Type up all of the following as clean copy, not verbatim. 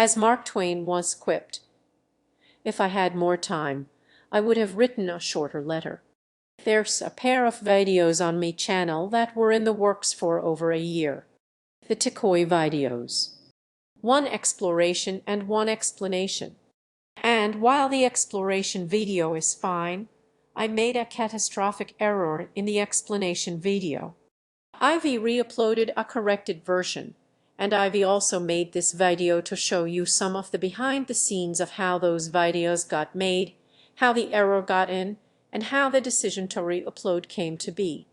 As Mark Twain once quipped, "If I had more time, I would have written a shorter letter." There's a pair of videos on me channel that were in the works for over a year. The Tikoi videos. One exploration and one explanation. And while the exploration video is fine, I made a catastrophic error in the explanation video. I've re-uploaded a corrected version, and I've also made this video to show you some of the behind the scenes of how those videos got made, how the error got in, and how the decision to re-upload came to be.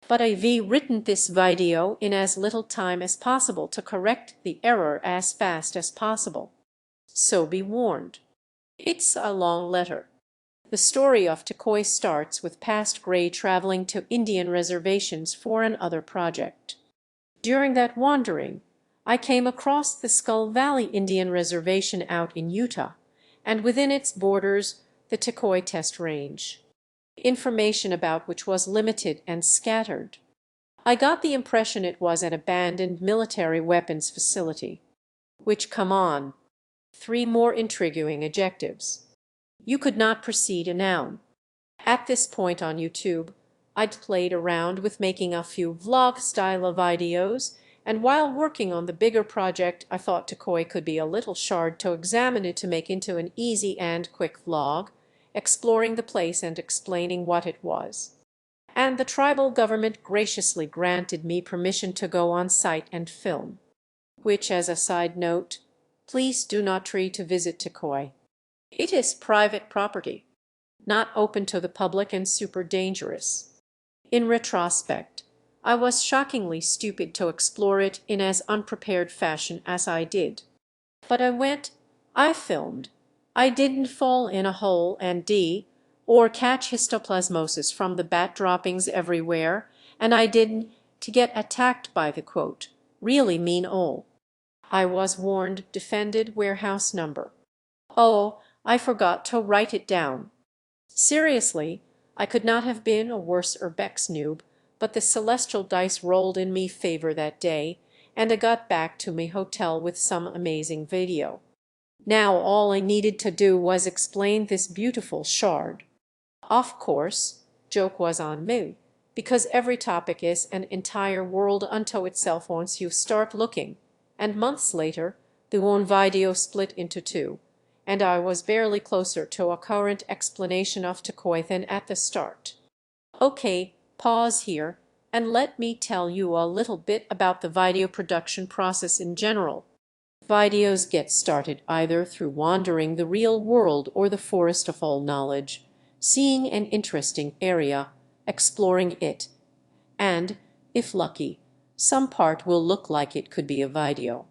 But I've written this video in as little time as possible to correct the error as fast as possible. So be warned. It's a long letter. The story of Tikoi starts with past Grey traveling to Indian reservations for another project. During that wandering, I came across the Skull Valley Indian Reservation out in Utah, and within its borders the Tikoi Test Range, information about which was limited and scattered. I got the impression it was an abandoned military weapons facility. Which, come on. 3 more intriguing adjectives. You could not precede a noun. At this point on YouTube, I'd played around with making a few vlog-style videos, and while working on the bigger project, I thought Tikoi could be a little hard to examine it to make into an easy and quick vlog, exploring the place and explaining what it was. And the tribal government graciously granted me permission to go on site and film. Which, as a side note, please do not try to visit Tikoi. It is private property, not open to the public and super dangerous. In retrospect, I was shockingly stupid to explore it in as unprepared fashion as I did. But I went, I filmed, I didn't fall in a hole or catch histoplasmosis from the bat droppings everywhere, and I didn't to get attacked by the quote, really mean owl. I was warned, defended warehouse number. Oh, I forgot to write it down. Seriously, I could not have been a worse urbex noob, but the celestial dice rolled in me favor that day, and I got back to me hotel with some amazing video. Now all I needed to do was explain this beautiful shard. Of course, joke was on me, because every topic is an entire world unto itself once you start looking, and months later the one video split into 2. And I was barely closer to a current explanation of Tikoi than at the start. Okay, pause here, and let me tell you a little bit about the video production process in general. Videos get started either through wandering the real world or the forest of all knowledge, seeing an interesting area, exploring it, and, if lucky, some part will look like it could be a video.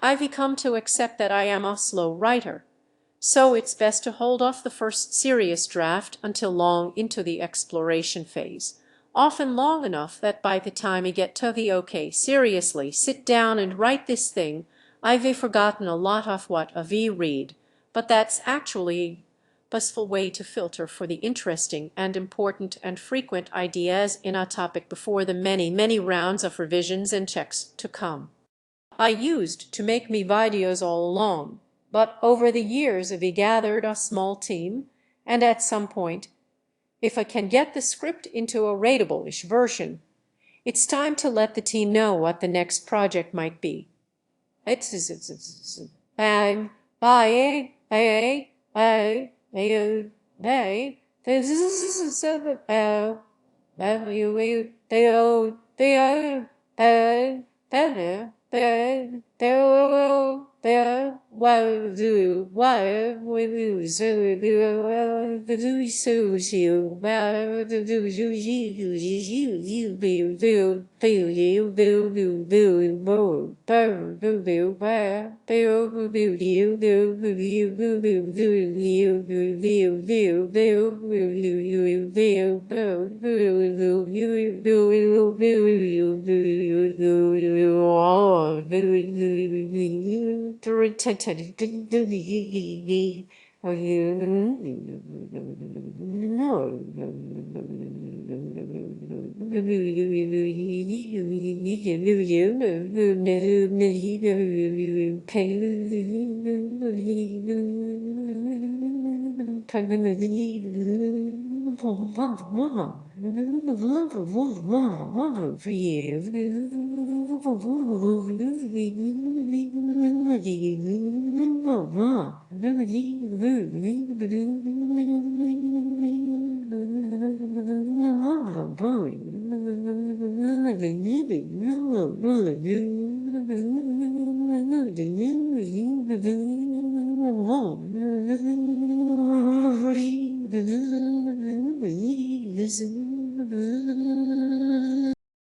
I've come to accept that I am a slow writer, so it's best to hold off the first serious draft until long into the exploration phase, often long enough that by the time I get to the okay, seriously, sit down and write this thing, I've forgotten a lot of what I've read, but that's actually a busful way to filter for the interesting and important and frequent ideas in a topic before the many rounds of revisions and checks to come. I used to make me videos all along, but over the years I've gathered a small team, and at some point, if I can get the script into a readable-ish version, it's time to let the team know what the next project might be.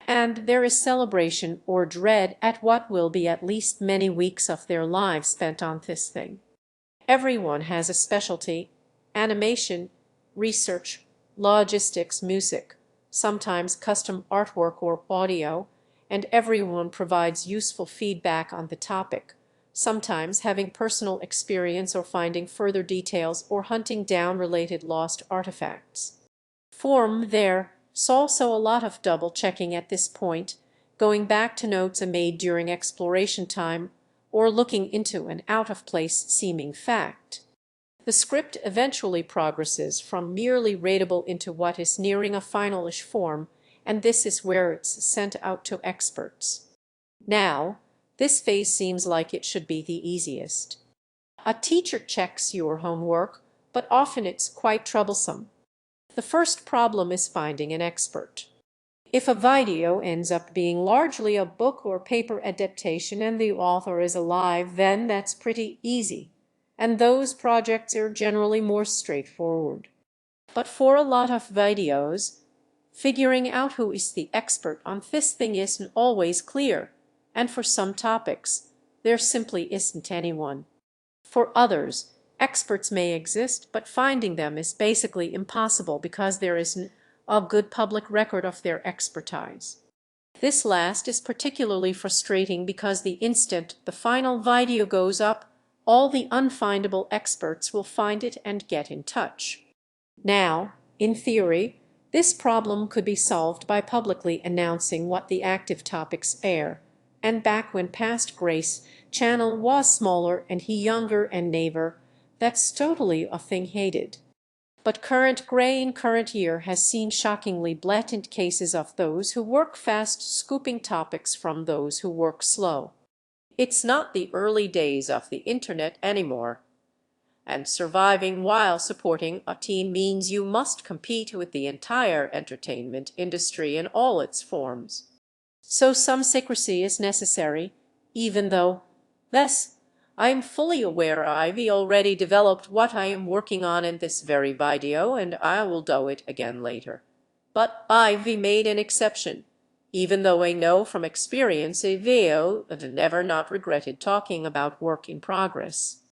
And there is celebration or dread at what will be at least many weeks of their lives spent on this thing. Everyone has a specialty: animation, research, logistics, music, sometimes custom artwork or audio, and everyone provides useful feedback on the topic, sometimes having personal experience or finding further details or hunting down related lost artifacts. There's also a lot of double-checking at this point, going back to notes made during exploration time or looking into an out-of-place seeming fact. The script eventually progresses from merely readable into what is nearing a finalish form, and this is where it's sent out to experts. Now, this phase seems like it should be the easiest. A teacher checks your homework, but often it's quite troublesome. The first problem is finding an expert. If a video ends up being largely a book or paper adaptation and the author is alive, then that's pretty easy, and those projects are generally more straightforward. But for a lot of videos, figuring out who is the expert on this thing isn't always clear, and for some topics, there simply isn't anyone. For others, experts may exist, but finding them is basically impossible because there isn't a good public record of their expertise. This last is particularly frustrating because the instant the final video goes up, all the unfindable experts will find it and get in touch. Now, in theory, this problem could be solved by publicly announcing what the active topics are, and back when past Grace channel was smaller and he younger and neighbor, that's totally a thing hated. But current Grey in current year has seen shockingly blatant cases of those who work fast scooping topics from those who work slow. It's not the early days of the internet anymore, and surviving while supporting a team means you must compete with the entire entertainment industry in all its forms. So some secrecy is necessary, even though, thus, I am fully aware I've already developed what I am working on in this very video, and I will do it again later. But I've made an exception, even though I know from experience a video that never not regretted talking about work in progress.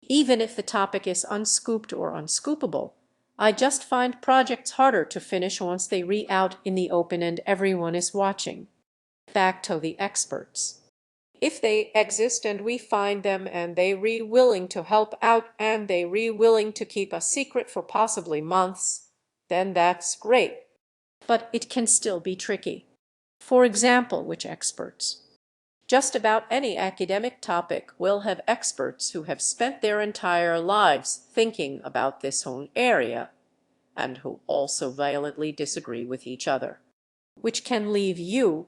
Even if the topic is unscooped or unscoopable, I just find projects harder to finish once they re-out in the open and everyone is watching. Back to the experts. If they exist and we find them and they willing to help out and they willing to keep a secret for possibly months, then that's great. But it can still be tricky. For example, which experts? Just about any academic topic will have experts who have spent their entire lives thinking about this whole area, and who also violently disagree with each other, which can leave you,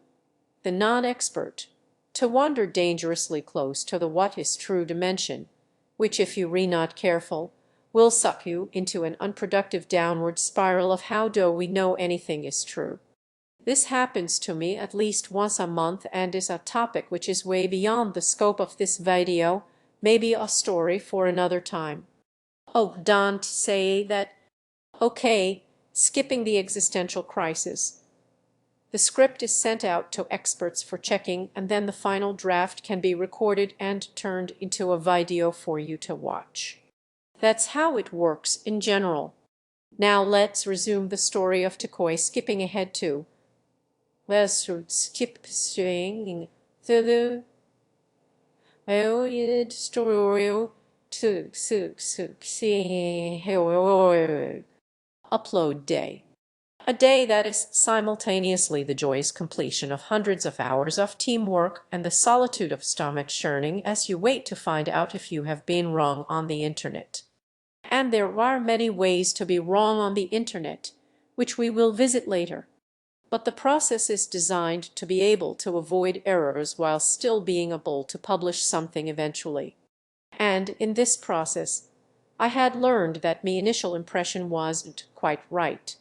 the non-expert, to wander dangerously close to the what is true dimension, which, if you be not careful, will suck you into an unproductive downward spiral of how do we know anything is true. This happens to me at least once a month and is a topic which is way beyond the scope of this video, maybe a story for another time. Oh, don't say that. Okay, skipping the existential crisis. The script is sent out to experts for checking, and then the final draft can be recorded and turned into a video for you to watch. That's how it works in general. Now let's resume the story of Takoi, skipping ahead to. Let's skip saying the story to upload day. A day that is simultaneously the joyous completion of hundreds of hours of teamwork and the solitude of stomach churning as you wait to find out if you have been wrong on the internet. And there are many ways to be wrong on the internet, which we will visit later. But the process is designed to be able to avoid errors while still being able to publish something eventually. And in this process, I had learned that my initial impression wasn't quite right.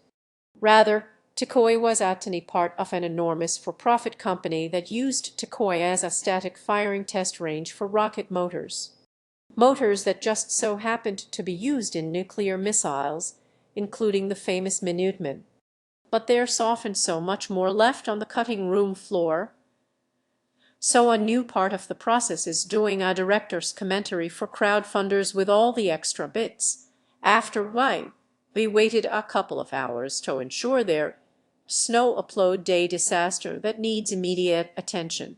Rather, Tikoi was actually part of an enormous for-profit company that used Tikoi as a static firing test range for rocket motors. Motors that just so happened to be used in nuclear missiles, including the famous Minuteman. But there's often so much more left on the cutting room floor. So a new part of the process is doing a director's commentary for Crowdfunders with all the extra bits. After we waited a couple of hours to ensure their snow upload day disaster that needs immediate attention.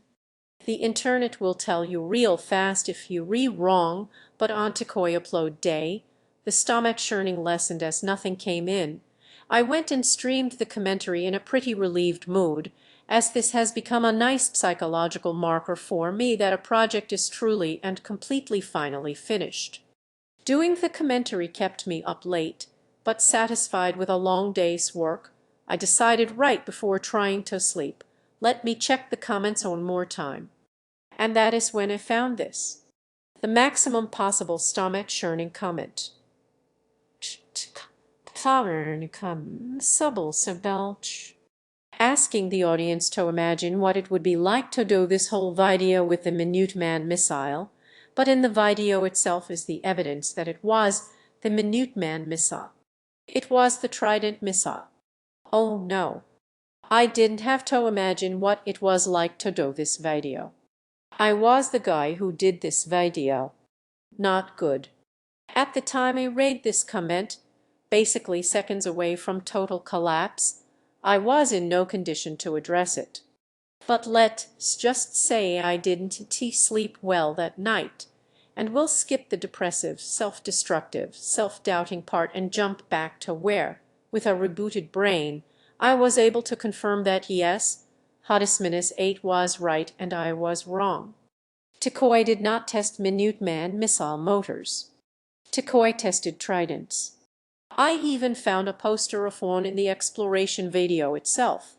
The internet will tell you real fast if you read wrong, but on Tikoi upload day, the stomach churning lessened as nothing came in. I went and streamed the commentary in a pretty relieved mood, as this has become a nice psychological marker for me that a project is truly and completely finally finished. Doing the commentary kept me up late, but satisfied with a long day's work, I decided right before trying to sleep, let me check the comments one more time. And that is when I found this. The maximum possible stomach churning comment. Asking the audience to imagine what it would be like to do this whole video with the Minuteman missile, but in the video itself is the evidence that it was the Minuteman missile. It was the Trident missile. Oh no, I didn't have to imagine what it was like to do this video. I was the guy who did this video. Not good. At the time I read this comment, basically seconds away from total collapse, I was in no condition to address it. But let's just say I didn't sleep well that night, and we'll skip the depressive, self-destructive, self-doubting part and jump back to where, with a rebooted brain, I was able to confirm that yes, Hottis-8 was right and I was wrong. Tikoi did not test Minuteman missile motors. Tikoi tested Tridents. I even found a poster of one in the exploration video itself.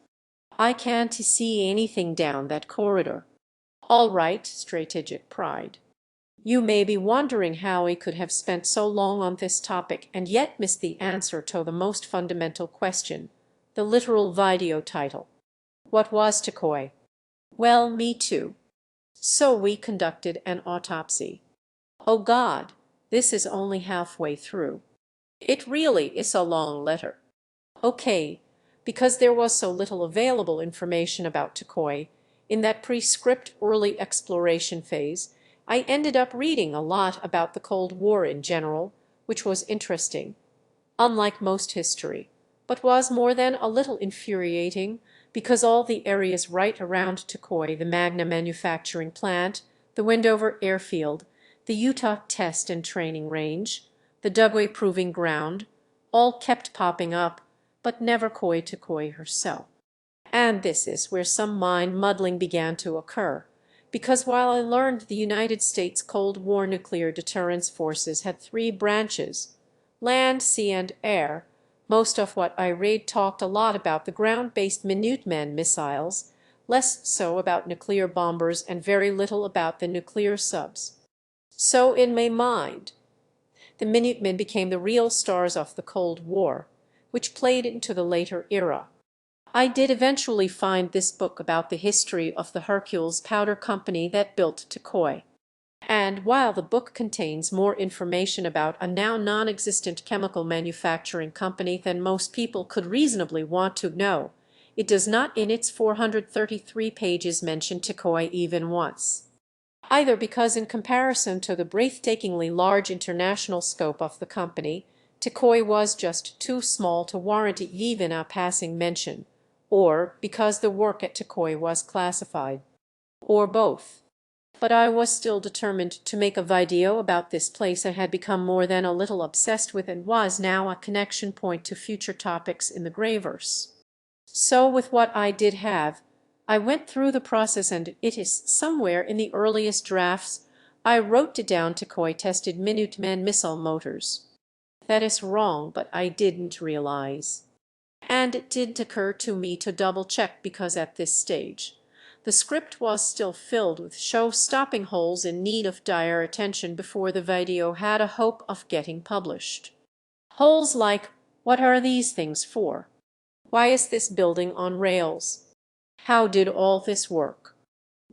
I can't see anything down that corridor. All right, strategic pride. You may be wondering how I could have spent so long on this topic and yet missed the answer to the most fundamental question, the literal video title. What was Tikoi? Well, me too. So we conducted an autopsy. Oh God, this is only halfway through. It really is a long letter. Okay, because there was so little available information about Tikoi in that pre-script early exploration phase, I ended up reading a lot about the Cold War in general, which was interesting, unlike most history, but was more than a little infuriating because all the areas right around Tikoi, the Magna manufacturing plant, the Wendover airfield, the Utah test and training range, the Dugway proving ground, all kept popping up, but never Tikoi herself. And this is where some mind muddling began to occur, because while I learned the United States Cold War nuclear deterrence forces had three branches, land, sea, and air, most of what I read talked a lot about the ground-based Minuteman missiles, less so about nuclear bombers and very little about the nuclear subs. So in my mind, the Minutemen became the real stars of the Cold War, which played into the later era. I did eventually find this book about the history of the Hercules Powder Company that built Tikoi. And while the book contains more information about a now non-existent chemical manufacturing company than most people could reasonably want to know, it does not in its 433 pages mention Tikoi even once. Either because in comparison to the breathtakingly large international scope of the company, Tikoi was just too small to warrant even a passing mention, or because the work at Tikoi was classified, or both. But I was still determined to make a video about this place I had become more than a little obsessed with and was now a connection point to future topics in the Greyverse. So with what I did have, I went through the process and it is somewhere in the earliest drafts I wrote it down Tikoi tested Minuteman missile motors. That is wrong, but I didn't realize. And it didn't occur to me to double-check because at this stage the script was still filled with show-stopping holes in need of dire attention before the video had a hope of getting published. Holes like, what are these things for? Why is this building on rails? How did all this work?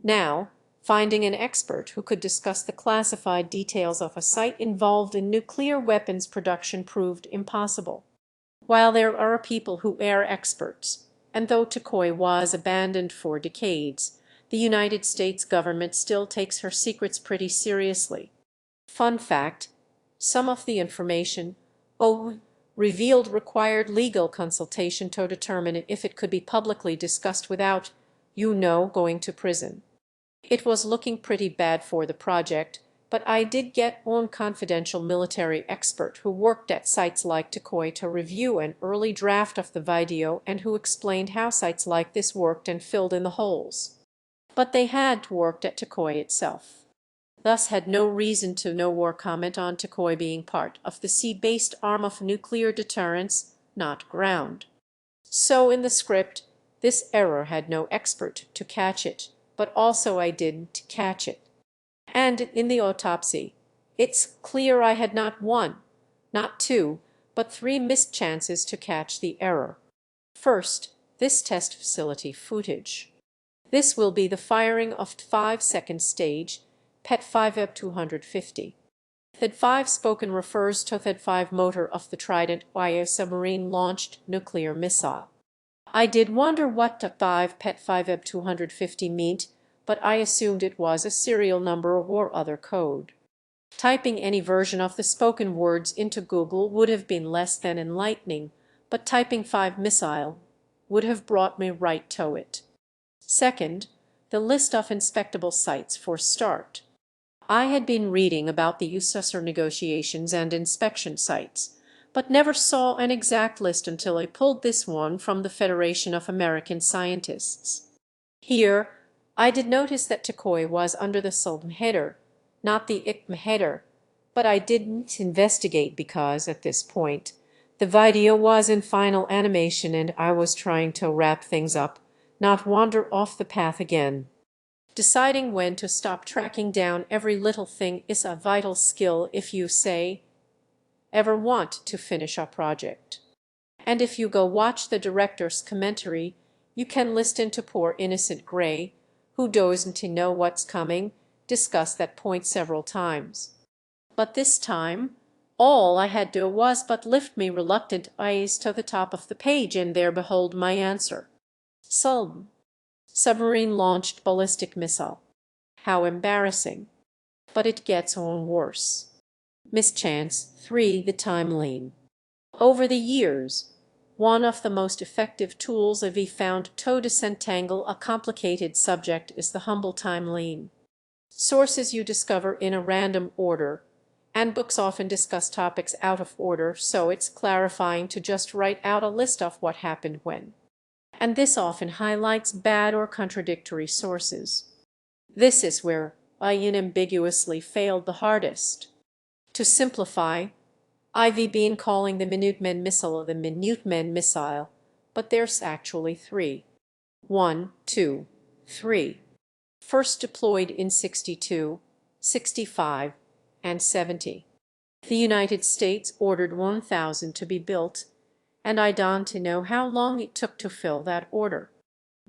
Now, finding an expert who could discuss the classified details of a site involved in nuclear weapons production proved impossible. While there are people who are experts, and though Tokoi was abandoned for decades, the United States government still takes her secrets pretty seriously. Fun fact, some of the information Awoo revealed required legal consultation to determine if it could be publicly discussed without, going to prison. It was looking pretty bad for the project, but I did get one confidential military expert who worked at sites like Tokoi to review an early draft of the video and who explained how sites like this worked and filled in the holes. But they had worked at Tokoi itself, thus had no reason to know or comment on Tokoi being part of the sea-based arm of nuclear deterrence, not ground. So in the script, this error had no expert to catch it, but also I didn't catch it. And in the autopsy, it's clear I had not one, not two, but three missed chances to catch the error. First, this test facility footage. This will be the firing of 5-second stage, PET 5 250. THAAD 5 spoken refers to THAAD 5 motor of the Trident YA submarine-launched nuclear missile. I did wonder what THAAD 5 PET 5 250 meant, but I assumed it was a serial number or other code. Typing any version of the spoken words into Google would have been less than enlightening, but typing 5 missile would have brought me right to it. Second, the list of inspectable sites for start. I had been reading about the USSR negotiations and inspection sites, but never saw an exact list until I pulled this one from the Federation of American Scientists. Here, I did notice that Tokoi was under the SLM header, not the ICM header, but I didn't investigate because, at this point, the video was in final animation and I was trying to wrap things up, not wander off the path again. Deciding when to stop tracking down every little thing is a vital skill if you, say, ever want to finish a project. And if you go watch the director's commentary, you can listen to poor innocent Grey, who doesn't know what's coming, discuss that point several times. But this time, all I had to do was but lift me reluctant eyes to the top of the page, and there behold my answer. SLM. Submarine-launched ballistic missile. How embarrassing. But it gets on worse. Mischance 3. The timeline. Over the years, one of the most effective tools we found to disentangle a complicated subject is the humble timeline. Sources you discover in a random order, and books often discuss topics out of order, so it's clarifying to just write out a list of what happened when. And this often highlights bad or contradictory sources. This is where I unambiguously failed the hardest. To simplify, I've been calling the Minutemen missile the Minutemen missile, but there's actually three. 1, 2, 3. First deployed in 62, 65, and 70. The United States ordered 1,000 to be built, and I don't know how long it took to fill that order.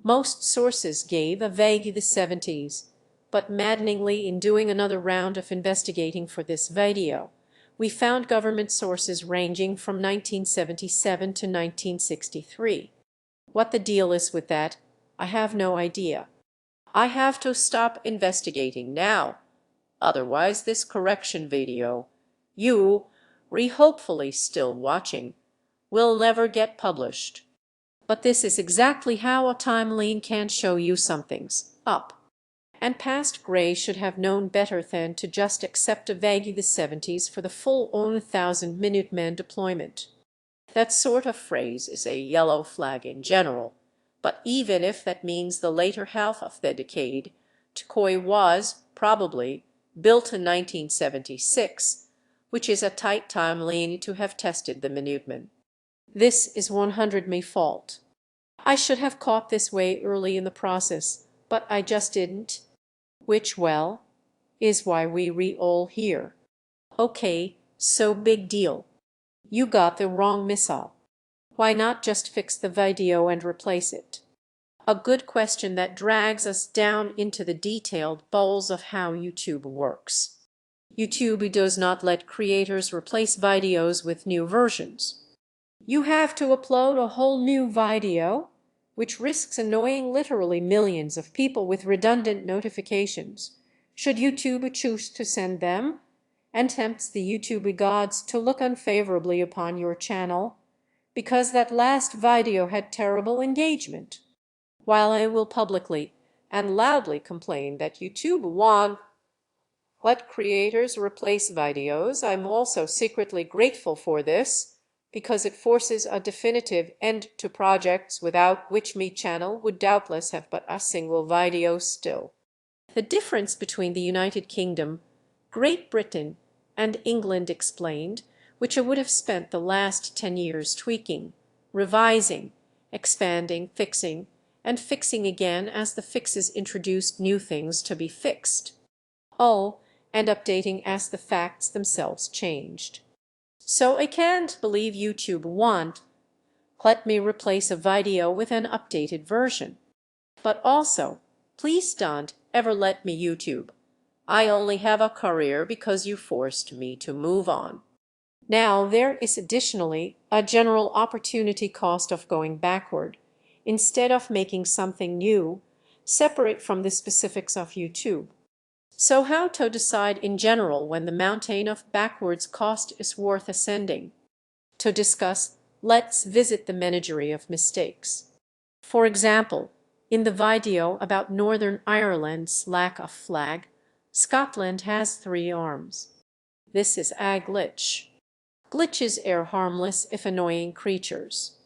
Most sources gave a vague the 70s, but maddeningly in doing another round of investigating for this video, we found government sources ranging from 1977 to 1963. What the deal is with that, I have no idea. I have to stop investigating now, otherwise this correction video, hopefully still watching, will never get published. But this is exactly how a timeline can show you something's up. And past Grey should have known better than to just accept a vague the 70s for the full 1,000 Minuteman deployment. That sort of phrase is a yellow flag in general, but even if that means the later half of the decade, Tokoi was, probably, built in 1976, which is a tight timeline to have tested the minuteman. This is 100 me fault. I should have caught this way early in the process, but I just didn't, which, well, is why we all here. Okay, so big deal. You got the wrong missile. Why not just fix the video and replace it? A good question that drags us down into the detailed bowls of how YouTube works. YouTube does not let creators replace videos with new versions. You have to upload a whole new video, which risks annoying literally millions of people with redundant notifications, should YouTube choose to send them, and tempts the YouTube gods to look unfavorably upon your channel, because that last video had terrible engagement. While I will publicly and loudly complain that YouTube won't let creators replace videos, I'm also secretly grateful for this, because it forces a definitive end to projects without which my channel would doubtless have but a single video still. The difference between the United Kingdom, Great Britain, and England explained, which I would have spent the last 10 years tweaking, revising, expanding, fixing, and fixing again as the fixes introduced new things to be fixed. Oh, and updating as the facts themselves changed. So I can't believe YouTube won't let me replace a video with an updated version. But also, please don't ever let me YouTube. I only have a career because you forced me to move on. Now there is additionally a general opportunity cost of going backward, instead of making something new, separate from the specifics of YouTube. So how to decide in general when the mountain of backwards cost is worth ascending? To discuss, let's visit the menagerie of mistakes. For example, in the video about Northern Ireland's lack of flag, Scotland has 3 arms. This is a glitch. Glitches are harmless if annoying creatures.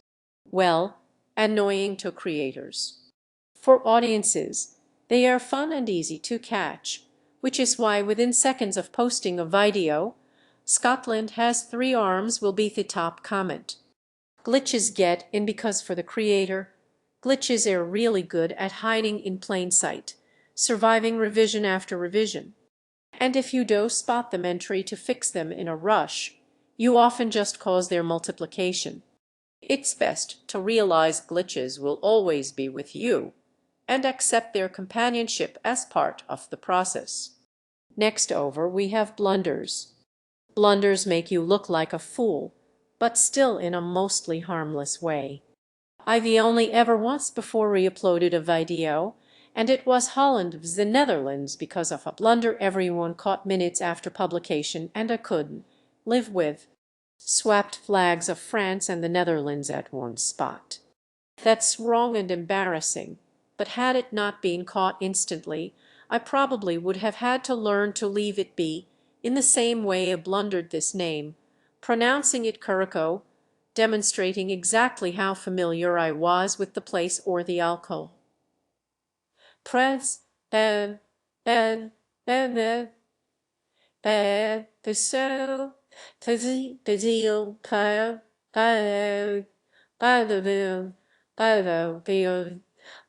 Well, annoying to creators. For audiences, they are fun and easy to catch, which is why within seconds of posting a video, Scotland has 3 arms will be the top comment. Glitches get in because for the creator, glitches are really good at hiding in plain sight, surviving revision after revision. And if you do spot them and try to fix them in a rush, you often just cause their multiplication. It's best to realize glitches will always be with you and accept their companionship as part of the process. Next over we have blunders. Blunders make you look like a fool, but still in a mostly harmless way. I've only ever once before re-uploaded a video, and it was Holland of the Netherlands because of a blunder everyone caught minutes after publication and I couldn't live with. Swapped flags of France and the Netherlands at one spot. That's wrong and embarrassing, but had it not been caught instantly, I probably would have had to learn to leave it be, in the same way I blundered this name, pronouncing it Curacao, demonstrating exactly how familiar I was with the place or the alcohol. Press, the so, the deal,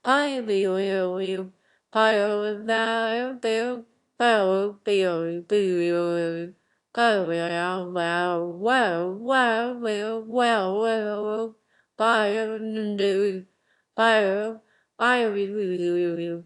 I will pile now, bill, bow, bill, bill, go, wow, wow, wow, wow, wow, wow, bio, do, bio, I will,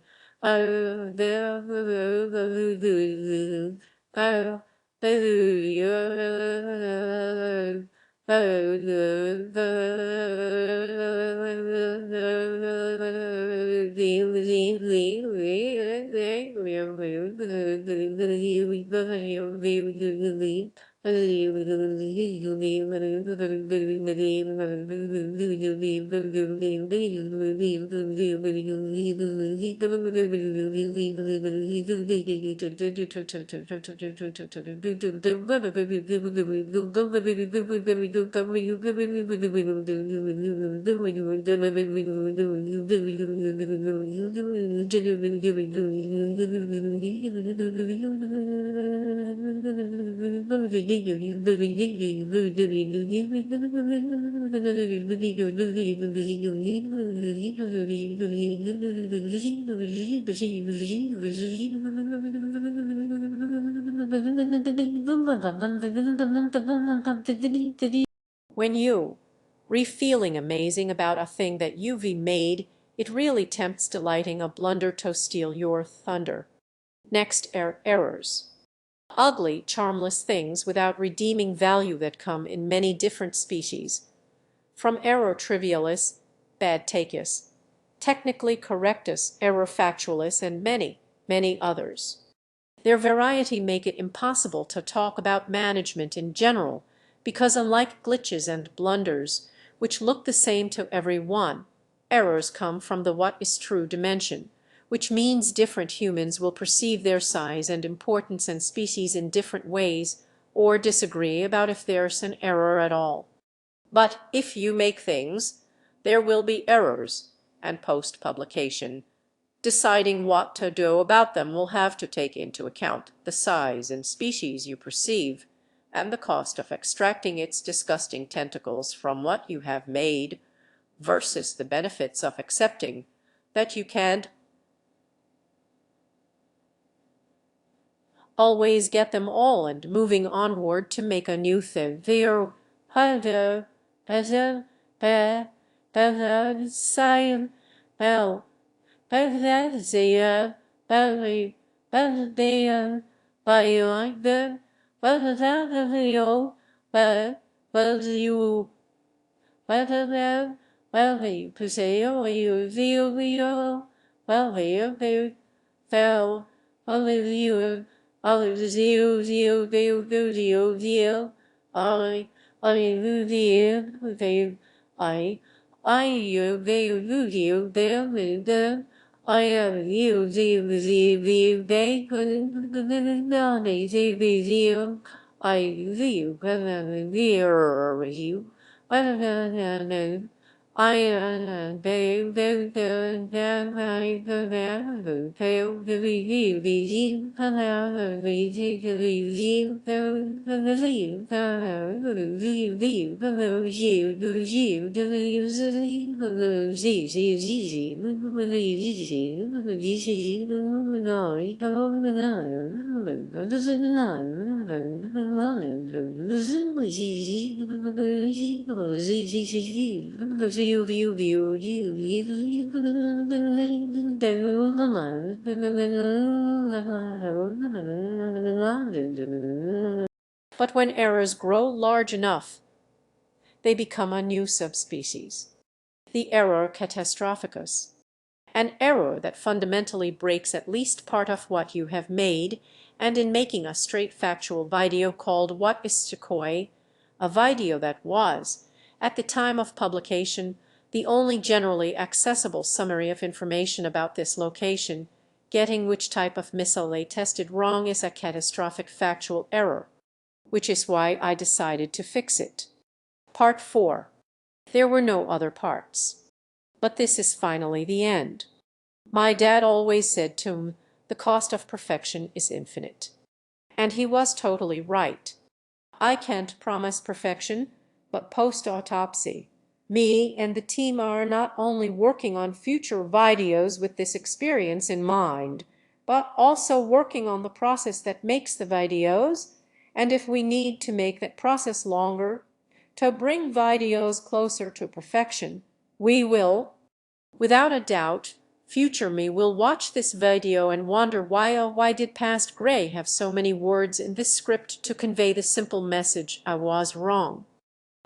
When you, re-feeling amazing about a thing that you've made, it really tempts delighting a blunder to steal your thunder. Next, errors. Ugly, charmless things without redeeming value that come in many different species. From error trivialis, bad takeus, technically correctus, error factualis, and many, many others. Their variety make it impossible to talk about management in general, because unlike glitches and blunders, which look the same to every one, errors come from the what is true dimension, which means different humans will perceive their size and importance and species in different ways, or disagree about if there's an error at all. But if you make things, there will be errors, and post-publication, deciding what to do about them will have to take into account the size and species you perceive, and the cost of extracting its disgusting tentacles from what you have made, versus the benefits of accepting that you can't always get them all and moving onward to make a new thing. But when errors grow large enough, they become a new subspecies, the error catastrophicus, an error that fundamentally breaks at least part of what you have made, and in making a straight factual video called What is Sequoia, a video that was, at the time of publication, the only generally accessible summary of information about this location, getting which type of missile they tested wrong is a catastrophic factual error, which is why I decided to fix it. Part 4. There were no other parts. But this is finally the end. My dad always said to me, the cost of perfection is infinite. And he was totally right. I can't promise perfection, but post-autopsy, me and the team are not only working on future videos with this experience in mind, but also working on the process that makes the videos, and if we need to make that process longer, to bring videos closer to perfection, we will. Without a doubt, future me will watch this video and wonder why did past Grey have so many words in this script to convey the simple message I was wrong.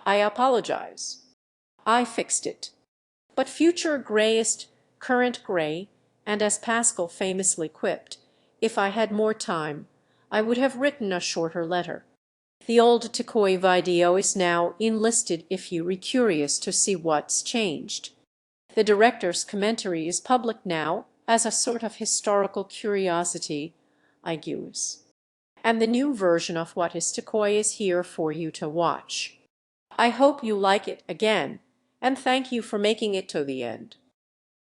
I apologize. I fixed it. But future Greyist, current Grey, and as Pascal famously quipped, if I had more time, I would have written a shorter letter. The old Tikoi video is now enlisted if you are curious to see what's changed. The director's commentary is public now as a sort of historical curiosity, I guess. And the new version of What is Tikoi is here for you to watch. I hope you like it again, and thank you for making it to the end.